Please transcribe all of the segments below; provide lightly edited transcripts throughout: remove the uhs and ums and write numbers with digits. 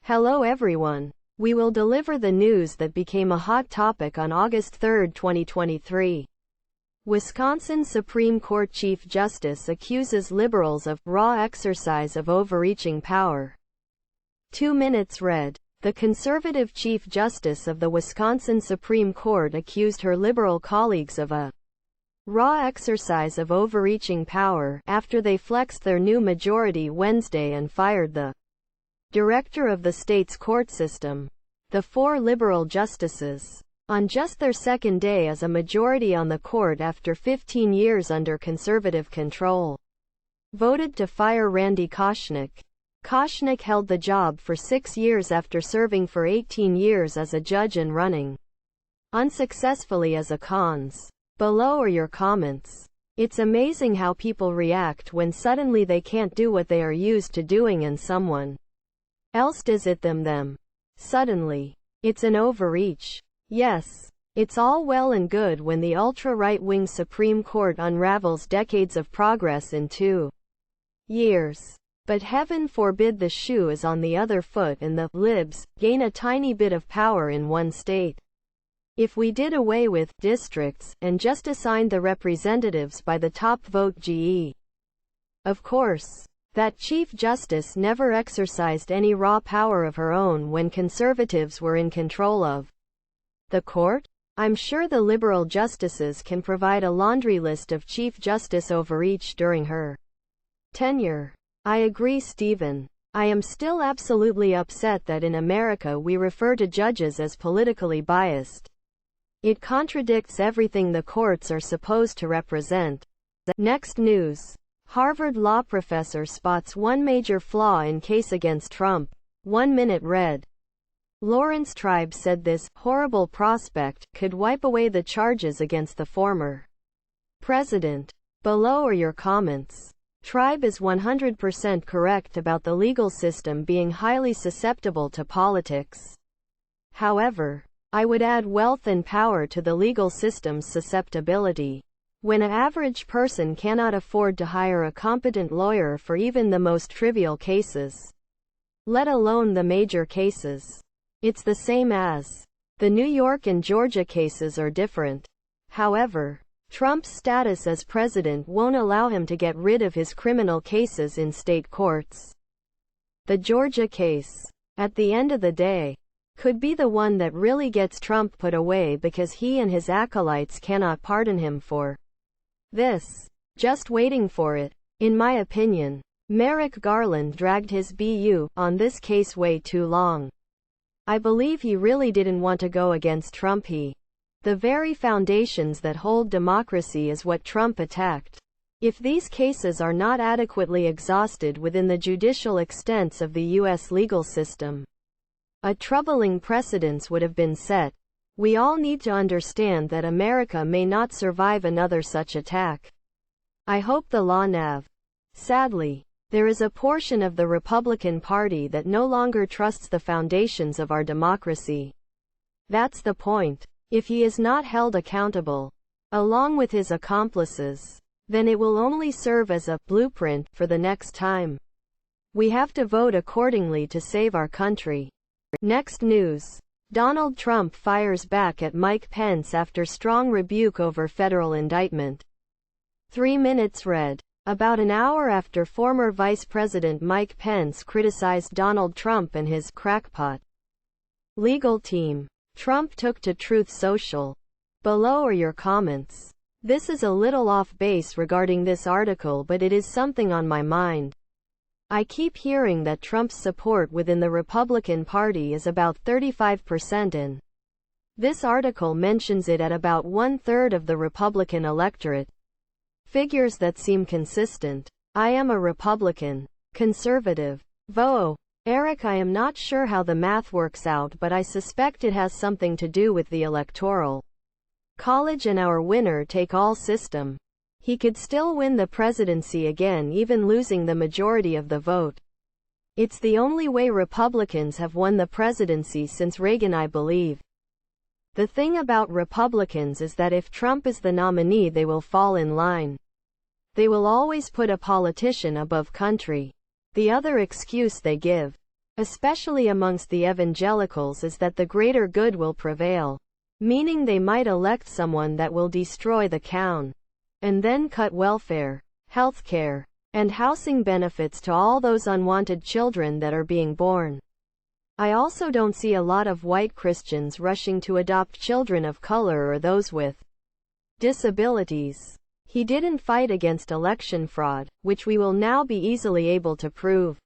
Hello everyone. We will deliver the news that became a hot topic on August 3, 2023. Wisconsin Supreme Court Chief Justice accuses liberals of raw exercise of overreaching power. 2 minutes read. The conservative Chief Justice of the Wisconsin Supreme Court accused her liberal colleagues of a raw exercise of overreaching power after they flexed their new majority Wednesday and fired the director of the state's court system. The 4 liberal justices, on just their second day as a majority on the court after 15 years under conservative control, voted to fire Randy Koschnick. Koschnick held the job for 6 years after serving for 18 years as a judge and running unsuccessfully as a cons. Below are your comments. It's amazing how people react when suddenly they can't do what they are used to doing and someone else does it them. Suddenly. It's an overreach. Yes. It's all well and good when the ultra-right-wing Supreme Court unravels decades of progress in 2 years. But heaven forbid the shoe is on the other foot and the libs gain a tiny bit of power in one state. If we did away with districts and just assigned the representatives by the top vote GE. Of course. That Chief Justice never exercised any raw power of her own when conservatives were in control of the court? I'm sure the liberal justices can provide a laundry list of Chief Justice overreach during her tenure. I agree, Stephen. I am still absolutely upset that in America we refer to judges as politically biased. It contradicts everything the courts are supposed to represent. Next news. Harvard law professor spots one major flaw in case against Trump. 1 minute read. Lawrence Tribe said this horrible prospect could wipe away the charges against the former president. Below are your comments. Tribe is 100% correct about the legal system being highly susceptible to politics. However, I would add wealth and power to the legal system's susceptibility. When an average person cannot afford to hire a competent lawyer for even the most trivial cases, let alone the major cases, it's the same as the New York and Georgia cases are different. However, Trump's status as president won't allow him to get rid of his criminal cases in state courts. The Georgia case, at the end of the day, could be the one that really gets Trump put away because he and his acolytes cannot pardon him for this. Just waiting for it. In my opinion, Merrick Garland dragged his BU on this case way too long. I believe he really didn't want to go against Trump. The very foundations that hold democracy is what Trump attacked. If these cases are not adequately exhausted within the judicial extents of the U.S. legal system, a troubling precedent would have been set. We all need to understand that America may not survive another such attack. I hope the law nav. Sadly, there is a portion of the Republican Party that no longer trusts the foundations of our democracy. That's the point. If he is not held accountable, along with his accomplices, then it will only serve as a blueprint for the next time. We have to vote accordingly to save our country. Next news. Donald Trump fires back at Mike Pence after strong rebuke over federal indictment. 3 minutes read. About an hour after former Vice President Mike Pence criticized Donald Trump and his crackpot legal team, Trump took to Truth Social. Below are your comments. This is a little off base regarding this article, but it is something on my mind. I keep hearing that Trump's support within the Republican Party is about 35% and this article mentions it at about 1/3 of the Republican electorate. Figures that seem consistent. I am a Republican. Conservative. Eric, I am not sure how the math works out, but I suspect it has something to do with the Electoral College and our winner-take-all system. He could still win the presidency again even losing the majority of the vote. It's the only way Republicans have won the presidency since Reagan, I believe. The thing about Republicans is that if Trump is the nominee, they will fall in line. They will always put a politician above country. The other excuse they give especially amongst the evangelicals, is that the greater good will prevail, meaning they might elect someone that will destroy the crown, and then cut welfare, healthcare, and housing benefits to all those unwanted children that are being born. I also don't see a lot of white Christians rushing to adopt children of color or those with disabilities. He didn't fight against election fraud, which we will now be easily able to prove.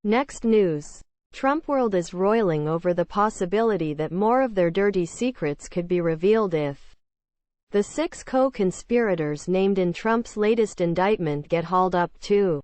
Next news. Trump world is roiling over the possibility that more of their dirty secrets could be revealed if the 6 co-conspirators named in Trump's latest indictment get hauled up too.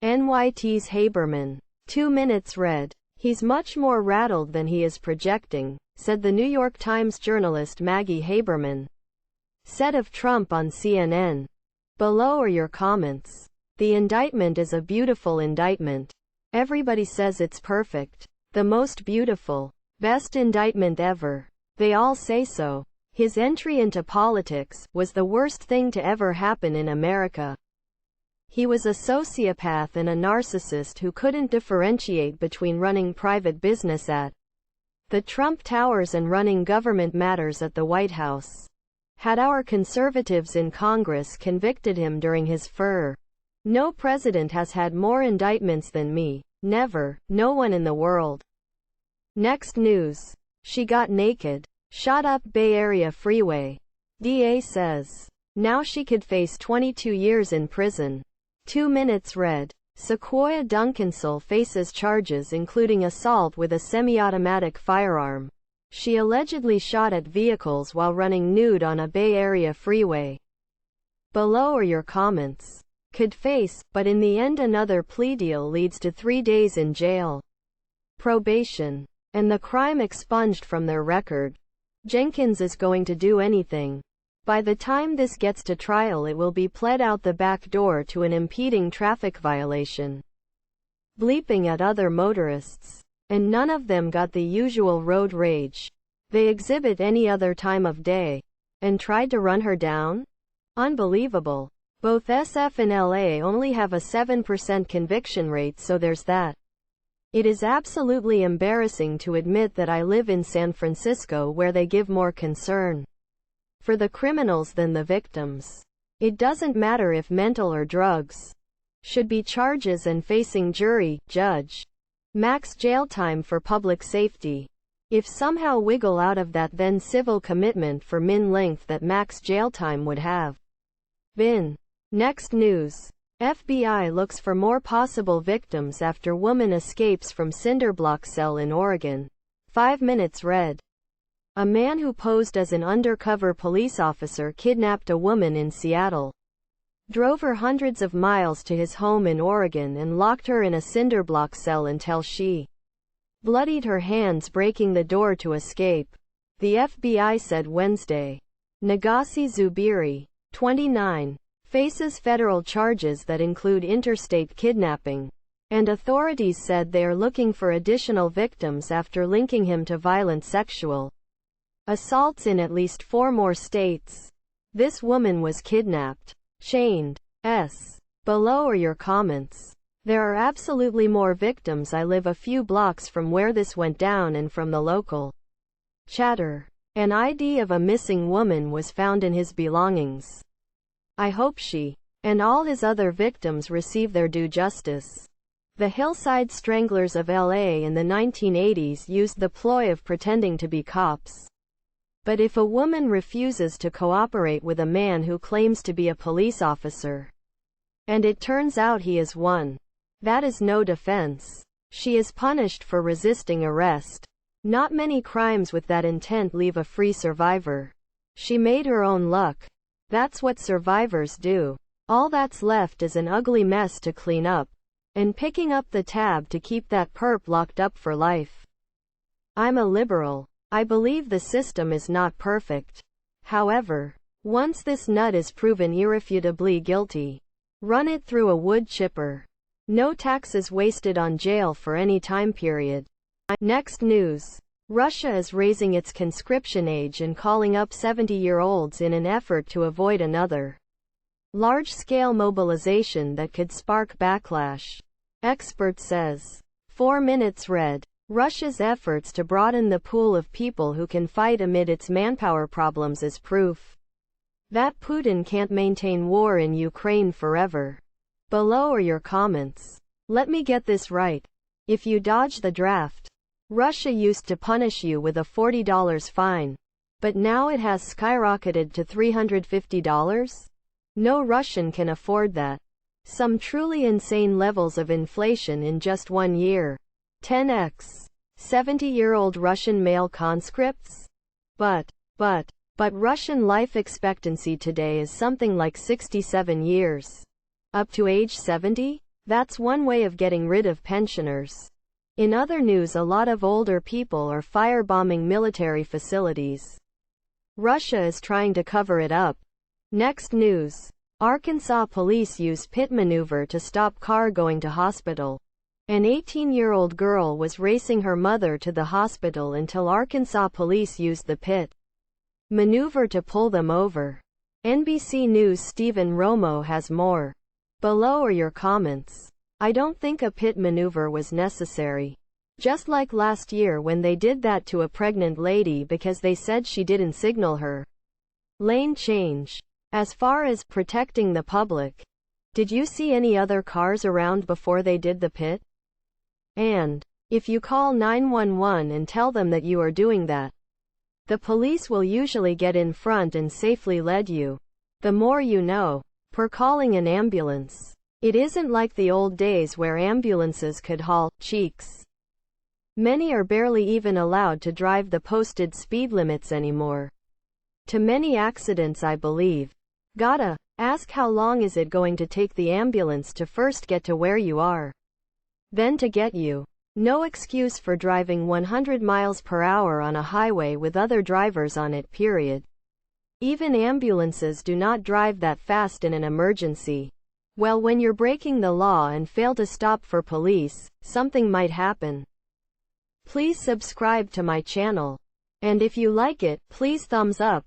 NYT's Haberman. 2 minutes read. He's much more rattled than he is projecting, said the New York Times journalist Maggie Haberman. Said of Trump on CNN. Below are your comments. The indictment is a beautiful indictment. Everybody says it's perfect. The most beautiful, best indictment ever. They all say so. His entry into politics was the worst thing to ever happen in America. He was a sociopath and a narcissist who couldn't differentiate between running private business at the Trump Towers and running government matters at the White House. Had our conservatives in Congress convicted him during his fur, no president has had more indictments than me. Never. No one in the world. Next news. She got naked. Shot up Bay Area freeway. DA says. Now she could face 22 years in prison. 2 minutes read. Sequoia Duncansel faces charges including assault with a semi-automatic firearm. She allegedly shot at vehicles while running nude on a Bay Area freeway. Below are your comments. Could face, but in the end another plea deal leads to 3 days in jail. Probation. And the crime expunged from their record. Jenkins is going to do anything. By the time this gets to trial it will be pled out the back door to an impeding traffic violation. Bleeping at other motorists. And none of them got the usual road rage they exhibit any other time of day. And tried to run her down? Unbelievable. Both SF and LA only have a 7% conviction rate, so there's that. It is absolutely embarrassing to admit that I live in San Francisco where they give more concern for the criminals than the victims. It doesn't matter if mental or drugs. Should be charges and facing jury, judge. Max jail time for public safety. If somehow wiggle out of that, then civil commitment for min length that max jail time would have been. Next news. FBI looks for more possible victims after woman escapes from cinderblock cell in Oregon. 5 minutes read. A man who posed as an undercover police officer kidnapped a woman in Seattle, drove her hundreds of miles to his home in Oregon and locked her in a cinderblock cell until she bloodied her hands, breaking the door to escape. The FBI said Wednesday. Nagasi Zubiri, 29, faces federal charges that include interstate kidnapping, and authorities said they are looking for additional victims after linking him to violent sexual assaults in at least 4 more states. This woman was kidnapped. Chained. Below are your comments. There are absolutely more victims. I live a few blocks from where this went down and from the local chatter. An ID of a missing woman was found in his belongings. I hope she and all his other victims receive their due justice. The Hillside Stranglers of LA in the 1980s used the ploy of pretending to be cops. But if a woman refuses to cooperate with a man who claims to be a police officer, and it turns out he is one, that is no defense. She is punished for resisting arrest. Not many crimes with that intent leave a free survivor. She made her own luck. That's what survivors do. All that's left is an ugly mess to clean up, and picking up the tab to keep that perp locked up for life. I'm a liberal. I believe the system is not perfect. However, once this nut is proven irrefutably guilty, run it through a wood chipper. No taxes wasted on jail for any time period. Next news. Russia is raising its conscription age and calling up 70-year-olds in an effort to avoid another large-scale mobilization that could spark backlash. Expert says. 4 minutes read. Russia's efforts to broaden the pool of people who can fight amid its manpower problems is proof that Putin can't maintain war in Ukraine forever. Below are your comments. Let me get this right. If you dodge the draft, Russia used to punish you with a $40 fine. But now it has skyrocketed to $350? No Russian can afford that. Some truly insane levels of inflation in just 1 year. 10x. 70-year-old Russian male conscripts? But Russian life expectancy today is something like 67 years. Up to age 70? That's one way of getting rid of pensioners. In other news, a lot of older people are firebombing military facilities. Russia is trying to cover it up. Next news. Arkansas police use pit maneuver to stop car going to hospital. An 18-year-old girl was racing her mother to the hospital until Arkansas police used the pit maneuver to pull them over. NBC News' Stephen Romo has more. Below are your comments. I don't think a pit maneuver was necessary. Just like last year when they did that to a pregnant lady because they said she didn't signal her lane change. As far as protecting the public, did you see any other cars around before they did the pit? And if you call 911 and tell them that you are doing that, the police will usually get in front and safely lead you. The more you know. Per calling an ambulance. It isn't like the old days where ambulances could haul cheeks. Many are barely even allowed to drive the posted speed limits anymore. To many accidents, I believe. Gotta ask, how long is it going to take the ambulance to first get to where you are, then to get you? No excuse for driving 100 miles per hour on a highway with other drivers on it, period. Even ambulances do not drive that fast in an emergency. Well, when you're breaking the law and fail to stop for police, something might happen. Please subscribe to my channel. And if you like it, please thumbs up.